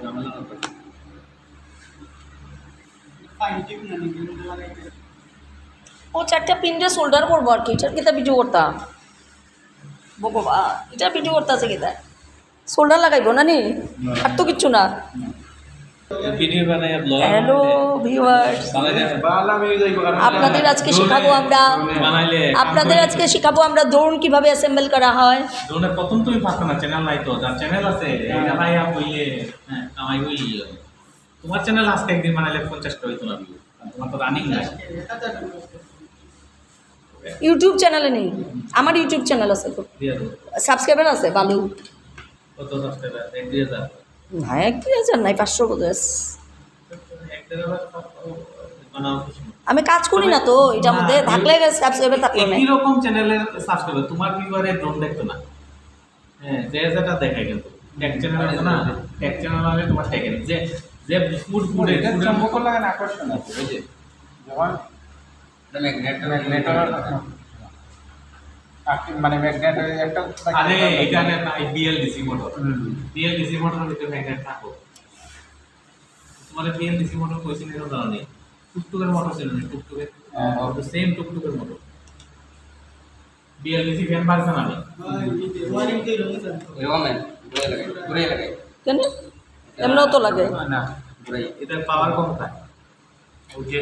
ঝামেলা করতে ও 4টা পিনটা শোল্ডার করবো আর কি, এটার কিতা ভিডিও করতাম বাবা, এটা ভিডিও করতে আছে কিতা শোল্ডার লাগাইব না নি, আর তো কিচ্ছু না। ভিডিও বানাই ব্লগ। হ্যালো ভিউয়ার্স, আপনাদের আজকে শেখাবো আমরা, আপনাদের আজকে শেখাবো আমরা দ্রোণ কিভাবে অ্যাসেম্বল করা হয়। দ্রোণের প্রথম তুমি পারতো না, চ্যানেল নাই তো, যার চ্যানেল আছে লাইয়া বইলে কামাই বই। তোমার চ্যানেল আজকে একদিন বানাইলে 50টা হইতো না ভিউ, তোমার তো রানিং নাই। ইউটিউব চ্যানেলে নেই, আমার ইউটিউব চ্যানেল আছে তো, সাবস্ক্রাইবার আছে ভালো। কত সাবস্ক্রাইবার? 1-2,000? না 1-2,000 নাই, 500 বোধ হয়। আমি কাজ করি না তো এটার মধ্যে, থাকলে সাবস্ক্রাইবার থাকলো না। একই রকম চ্যানেলের সাবস্ক্রাইবার তোমার কি করে ড্রোন দেখতো না? হ্যাঁ, যে যেটা দেখায় কিন্তু টেক চ্যানেল আছে না, টেক চ্যানেল হলে তোমার টেক যে যে ফুড ফুড এটা সম্পর্ক লাগে না, আকর্ষণ আছে। ওই যে যখন ম্যাগনেট মানে ম্যাগনেট একটা, আরে এখানে নাই বিএলডিসি মোটর, বিএলডিসি মোটরের ভিতরে ম্যাগনেট থাকো। তোমার বিএলডিসি মোটর কইছি না জানো নি? টুকটুকের মোটর ছিল না, টুকটুকের সেম টুকটুকের মোটর। বিএলডিসি ফ্যান বাজছে না এরকম ঘুরে লাগে কেন এমনও তো লাগে না, ঘুরে এটা পাওয়ার কম থাকে। ওই যে